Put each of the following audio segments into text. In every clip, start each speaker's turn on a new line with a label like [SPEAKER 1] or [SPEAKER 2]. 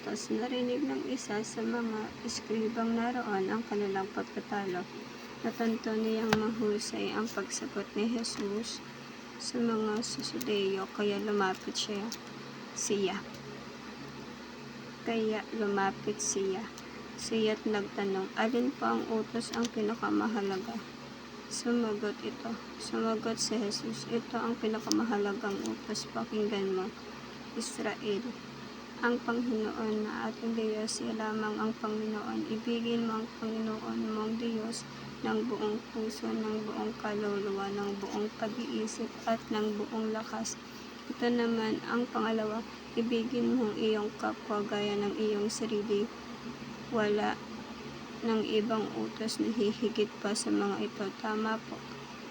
[SPEAKER 1] utos, narinig ng isa sa mga eskribang naroon ang kanilang pagtatalo. Natanto niyang mahusay ang pagsagot ni Jesus sa mga Susudeyo, kaya lumapit siya't nagtanong, alin pa ang utos ang pinakamahalaga? Sumagot si Jesus, ito ang pinakamahalagang utos, pakinggan mo, Israel. Ang Panginoon na ating Diyos, siya lamang ang Panginoon. Ibigin mo ang Panginoon mong Diyos ng buong puso, ng buong kaluluwa, ng buong pag-iisip at ng buong lakas. Ito naman ang pangalawa, ibigin mo ang iyong kapwa gaya ng iyong sarili. Wala ng ibang utos na hihigit pa sa mga ito. Tama po,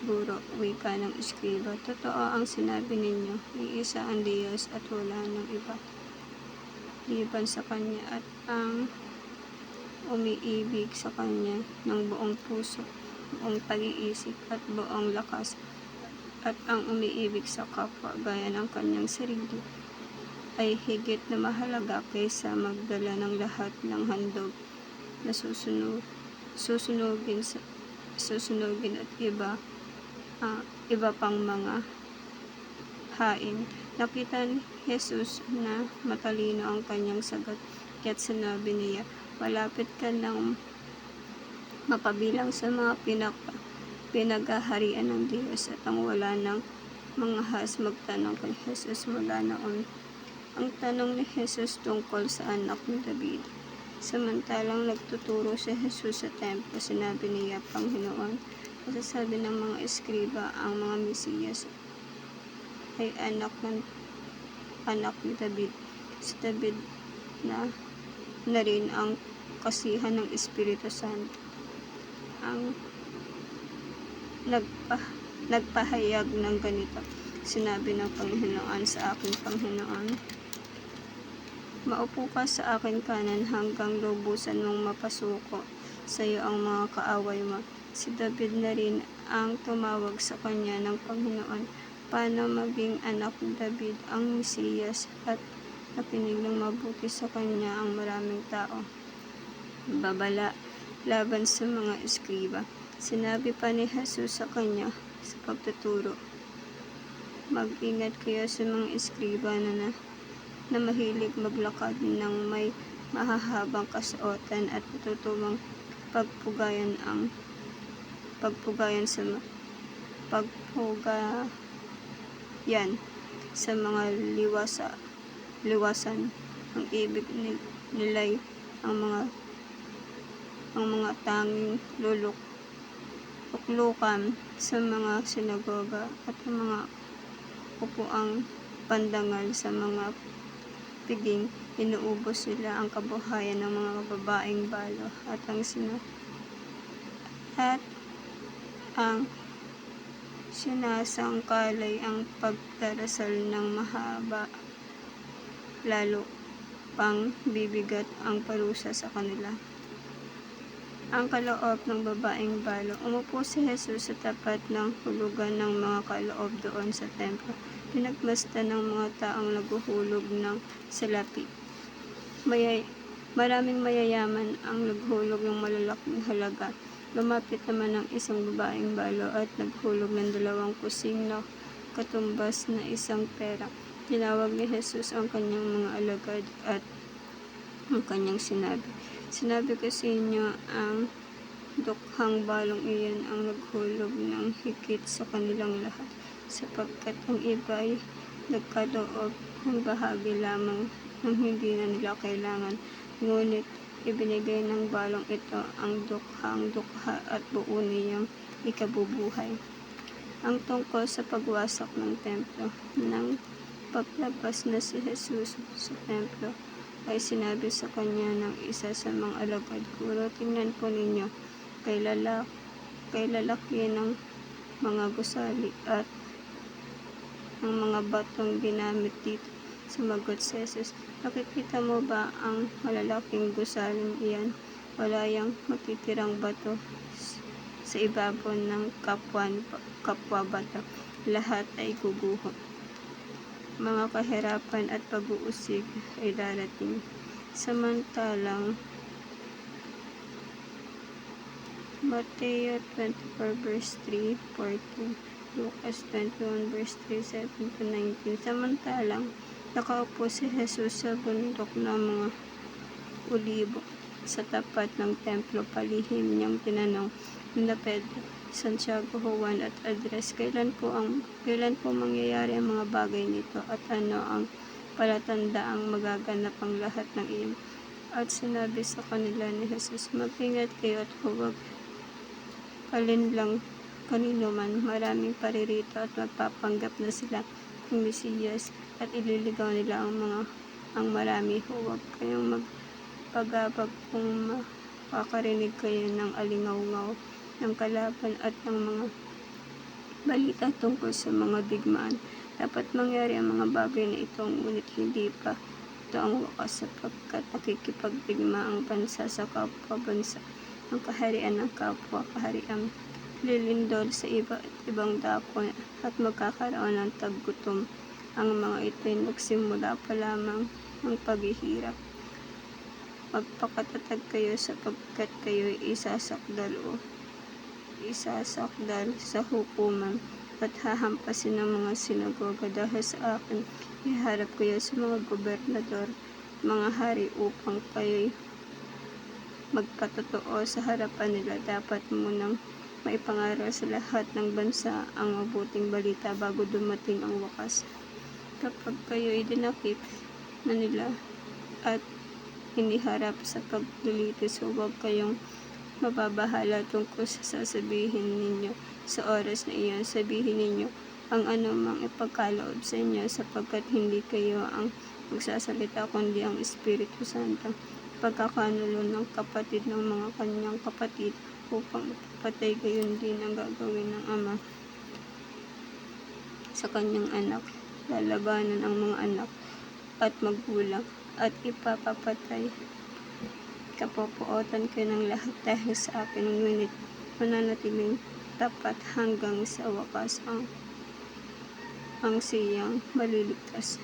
[SPEAKER 1] Guro, wika ng eskriba. Totoo ang sinabi ninyo, iisa ang Diyos at wala ng iba liban sa Kanya, at ang umiibig sa Kanya ng buong puso, buong pag-iisip at buong lakas, at ang umiibig sa kapwa gaya ng kanyang sarili ay higit na mahalaga kaysa magdala ng lahat ng handog na susunugin at iba pang mga hain. Nakita ni Jesus na matalino ang kanyang sagot, kaya't sinabi niya, malapit ka nang mapabilang sa mga pinaghaharian ng Diyos. At ang wala ng mga has magtanong kay Jesus mula noon. Ang tanong ni Jesus tungkol sa anak ni David. Samantalang nagtuturo si Jesus sa templo, sinabi niya, Panginoon, masasabi ng mga eskriba ang mga Mesiyas ay anak ni David. Si David na rin ang kasihan ng Espiritu Santo ang nagpahayag ng ganito. Sinabi ng Panginoon sa aking Panginoon, maupo ka sa aking kanan hanggang lubusan mong mapasuko sa iyo ang mga kaaway mo. Si David na rin ang tumawag sa kanya ng Panginoon. Paano maging anak ni David ang Mesiyas at nakinig ng mabuti sa kanya ang maraming tao? Babala laban sa mga eskriba. Sinabi pa ni Jesus sa kanya sa pagtuturo, mag-ingat kayo sa mga eskriba na mahilig maglakad ng may mahahabang kasuotan at natutulong pagpugayan sa mga liwasan. Ang ibig nila'y ang mga tanging luklukan sa mga sinagoga at ang mga upuang pandangal sa mga piging. Inuubos nila ang kabuhayan ng mga babaeng balo at ang sinasangkalay ang pagdarasal ng mahaba, lalo pang bibigat ang parusa sa kanila. Ang kaloob ng babaeng balo. Umupo si Jesus sa tapat ng hulugan ng mga kaloob doon sa templo. Pinagmasdan ng mga taong naghuhulog ng salapi. Maraming mayayaman ang naghulog ng malalaking halaga. Lumapit naman ang isang babaeng balo at naghulog ng 2 kusing na katumbas na isang pera. Tinawag ni Jesus ang kanyang mga alagad at ang kanyang sinabi ko sa inyo, ang dukhang balong iyan ang naghulog ng higit sa kanilang lahat, sapagkat ang iba ay nagkaloob ng bahagi lamang ng hindi na nila kailangan, ngunit ibinigay ng balong ito ang dukhang dukha at buo niyang ikabubuhay. Ang tungkol sa pagwasak ng templo. Nang paglabas na si Jesus sa templo, ay sinabi sa kanya ng isa sa mga alagad, Guro, tingnan po ninyo, kay lalaki ng mga gusali at ang mga batong ginamit dito. Sumagot si Jesus, nakikita mo ba ang malalaking gusaling iyan? Wala yang matitirang bato sa ibabaw ng kapwa bato. Lahat ay guguho. Mga kahirapan at pag-uusig ay darating Samantalang Mateo 24 verse 3, 14, Lucas 21 verse 3, 7 to 19. Samantalang nakaupo si Jesus sa bundok ng mga Olibo sa tapat ng templo, palihim niyang tinanong nina Pedro, Santiago, Juan at Andres, kailan po mangyayari ang mga bagay nito at ano ang palatandaang magaganap ang lahat ng iyon? At sinabi sa kanila ni Jesus, mag-ingat kayo at huwag kalinlang kanino man. Maraming paririto at magpapanggap na sila ng Mesiyas at ililigaw nila ang marami. Huwag kayong magpagabag kung makakarinig kayo ng alingaw-ngaw ng kalaban at ng mga balita tungkol sa mga digmaan. Dapat mangyari ang mga bagay na ito, ngunit hindi pa ito ang wakas, sapagkat nakikipagdigma ang bansa sa kapwa bansa, ang kaharian ng kapwa kaharian, lilindol sa ibang dako at magkakaroon ng taggutom. Ang mga ito'y nagsimula pa lamang ng paghihirap. Magpakatatag kayo, sapagkat kayo'y isasakdal sa hukuman at hahampasin ng mga sinagoga. Dahil sa akin, iharap kayo sa mga gobernador, mga hari, upang kayo'y magpatotoo sa harapan nila. Dapat munang maipangaral sa lahat ng bansa ang mabuting balita bago dumating ang wakas. Kapag kayo'y dinakip na nila at iniharap sa paglilitis, huwag kayong mababahala tungkol sa sasabihin ninyo sa oras na iyon. Sabihin ninyo ang anumang ipagkaloob sa inyo, sapagkat hindi kayo ang magsasalita kundi ang Espiritu Santo. Pagkakanulo ng kapatid ng mga kanyang kapatid upang ipapatay, gayon din ang gagawin ng ama sa kanyang anak. Lalabanan ang mga anak at magulang at ipapapatay. Kapopuotan kayo ng lahat dahil sa akin, ngunit mananatiling tapat hanggang sa wakas ang siyang maliligtas.